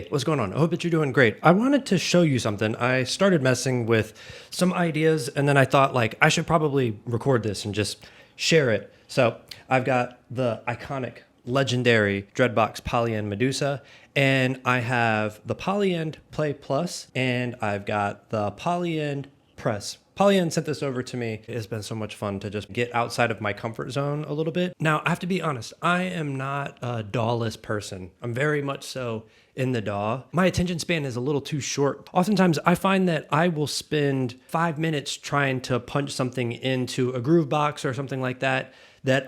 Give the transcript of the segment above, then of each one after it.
Hey, what's going on? I hope that you're doing great. I wanted to show you something. I started messing with some ideas and then I thought like I should probably record this and just share it. So I've got the iconic, legendary Dreadbox Polyend Medusa, and I have the Polyend Play Plus, and I've got the Polyend Press. Polyend sent this over to me. It's been so much fun to just get outside of my comfort zone a little bit. Now, I have to be honest, I am not a DAWless person. I'm very much so in the DAW. My attention span is a little too short. Oftentimes, I find that I will spend 5 minutes trying to punch something into a groove box or something like that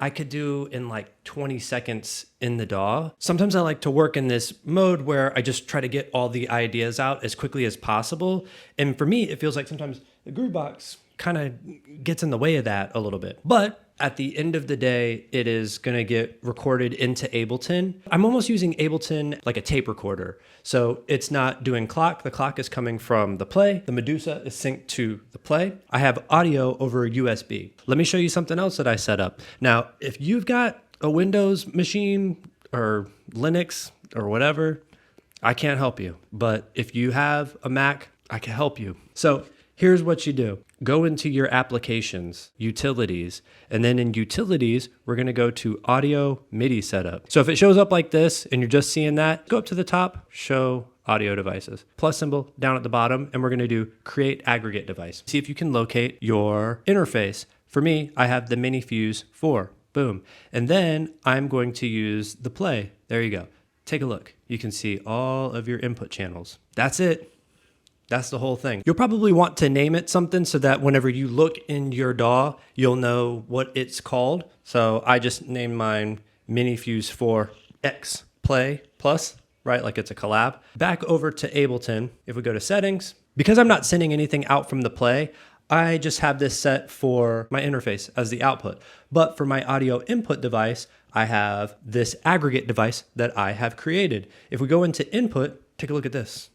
I could do in like 20 seconds in the DAW. Sometimes I like to work in this mode where I just try to get all the ideas out as quickly as possible. And for me, it feels like sometimes the groove box kind of gets in the way of that a little bit. But at the end of the day, it is going to get recorded into Ableton. I'm almost using Ableton like a tape recorder. So it's not doing clock. The clock is coming from the play. The Medusa is synced to the play. I have audio over USB. Let me show you something else that I set up. Now, if you've got a Windows machine or Linux or whatever, I can't help you. But if you have a Mac, I can help you. So here's what you do. Go into your applications, utilities, and then in utilities, we're gonna go to audio MIDI setup. So if it shows up like this and you're just seeing that, go up to the top, show audio devices, plus symbol down at the bottom, and we're gonna do create aggregate device. See if you can locate your interface. For me, I have the Mini Fuse 4, boom. And then I'm going to use the play. There you go. Take a look. You can see all of your input channels. That's it. That's the whole thing. You'll probably want to name it something so that whenever you look in your DAW, you'll know what it's called. So I just named mine Mini Fuse 4 X Play Plus, right? Like it's a collab. Back over to Ableton. If we go to settings, because I'm not sending anything out from the play, I just have this set for my interface as the output. But for my audio input device, I have this aggregate device that I have created. If we go into input, take a look at this.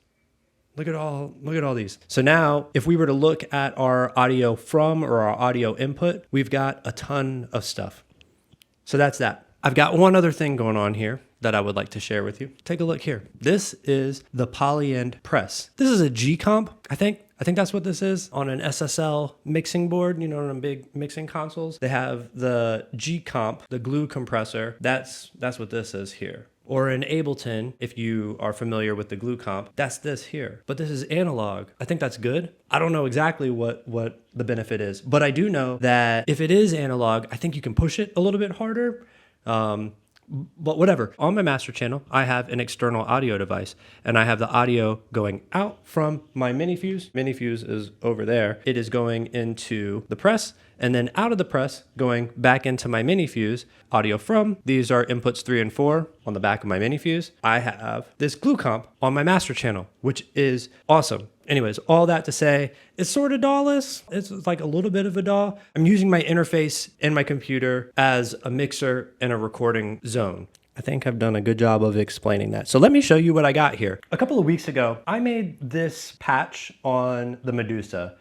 Look at all these. So now if we were to look at our audio from or our audio input, we've got a ton of stuff. So that's that. I've got one other thing going on here that I would like to share with you. Take a look here. This is the Polyend Press. This is a G comp, I think that's what this is on an SSL mixing board, you know, on big mixing consoles. They have the G comp, the glue compressor. That's what this is here. Or in Ableton, if you are familiar with the glue comp, that's this here. But this is analog. I think that's good. I don't know exactly what the benefit is, but I do know that if it is analog, I think you can push it a little bit harder. But whatever. On my master channel, I have an external audio device, and I have the audio going out from my Mini Fuse. Mini Fuse is over there. It is going into the press, and then out of the press, going back into my Mini Fuse. Audio from, these are inputs 3 and 4 on the back of my Mini Fuse. I have this glue comp on my master channel, which is awesome. Anyways, all that to say, it's sort of DAWless. It's like a little bit of a DAW. I'm using my interface and my computer as a mixer and a recording zone. I think I've done a good job of explaining that. So let me show you what I got here. A couple of weeks ago, I made this patch on the Medusa.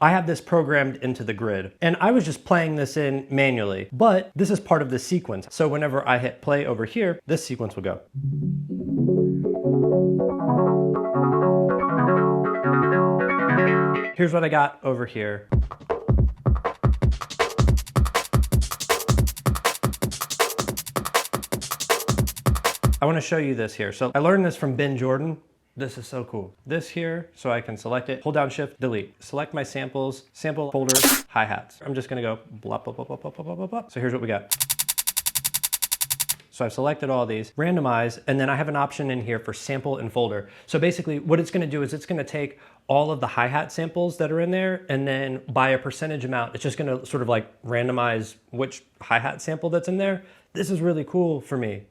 I have this programmed into the grid, and I was just playing this in manually, but this is part of the sequence. So whenever I hit play over here, this sequence will go. Here's what I got over here. I want to show you this here. So I learned this from Benn Jordan. This is so cool. This here, so I can select it, hold down shift, delete. Select my samples, sample folder, hi-hats. I'm just gonna go blah, blah, blah, blah, blah, blah, blah, blah. So here's what we got. So I've selected all these, randomize, and then I have an option in here for sample and folder. So basically what it's gonna do is it's gonna take all of the hi-hat samples that are in there, and then by a percentage amount, it's just gonna sort of like randomize which hi-hat sample that's in there. This is really cool for me.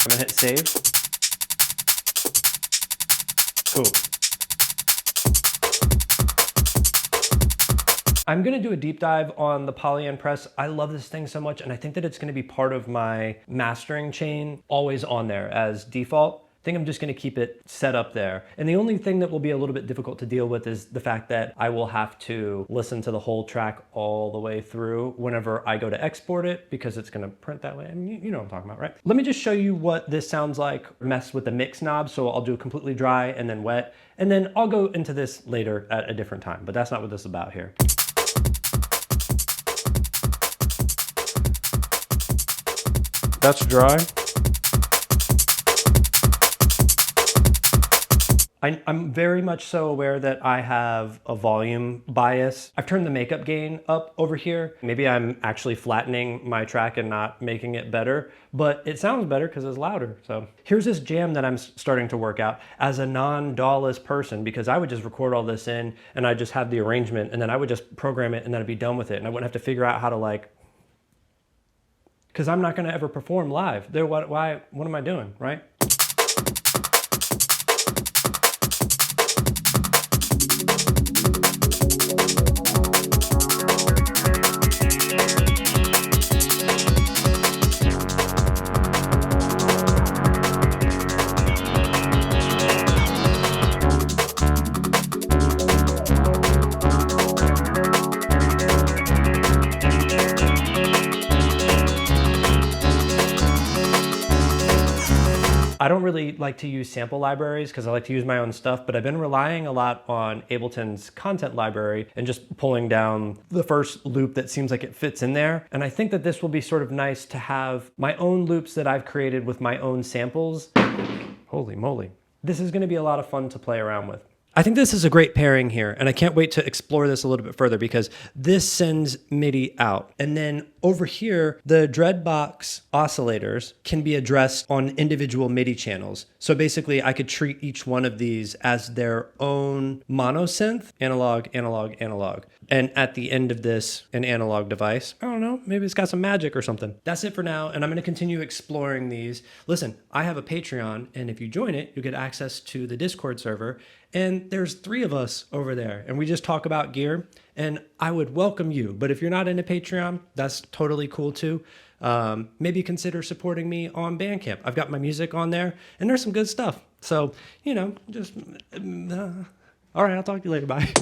I'm gonna hit save. Cool. I'm gonna do a deep dive on the Polyend Press. I love this thing so much, and I think that it's gonna be part of my mastering chain, always on there as default. I think I'm just gonna keep it set up there. And the only thing that will be a little bit difficult to deal with is the fact that I will have to listen to the whole track all the way through whenever I go to export it, because it's gonna print that way. I mean, you know what I'm talking about, right? Let me just show you what this sounds like, mess with the mix knob. So I'll do completely dry and then wet, and then I'll go into this later at a different time, but that's not what this is about here. That's dry. I'm very much so aware that I have a volume bias. I've turned the makeup gain up over here. Maybe I'm actually flattening my track and not making it better, but it sounds better because it's louder. So here's this jam that I'm starting to work out as a non-DAWless person, because I would just record all this in and I just have the arrangement, and then I would just program it and then I'd be done with it. And I wouldn't have to figure out how to, like, because I'm not going to ever perform live. What am I doing, right? I don't really like to use sample libraries because I like to use my own stuff, but I've been relying a lot on Ableton's content library and just pulling down the first loop that seems like it fits in there. And I think that this will be sort of nice to have my own loops that I've created with my own samples. Holy moly. This is going to be a lot of fun to play around with. I think this is a great pairing here, and I can't wait to explore this a little bit further, because this sends MIDI out. And then over here, the Dreadbox oscillators can be addressed on individual MIDI channels. So basically, I could treat each one of these as their own monosynth, analog, analog, analog. And at the end of this, an analog device. I don't know, maybe it's got some magic or something. That's it for now, and I'm gonna continue exploring these. Listen, I have a Patreon, and if you join it, you'll get access to the Discord server, and there's 3 of us over there, and we just talk about gear, and I would welcome you. But if you're not into Patreon, that's totally cool too. Maybe consider supporting me on Bandcamp. I've got my music on there, and there's some good stuff. So, you know, just, all right, I'll talk to you later, bye.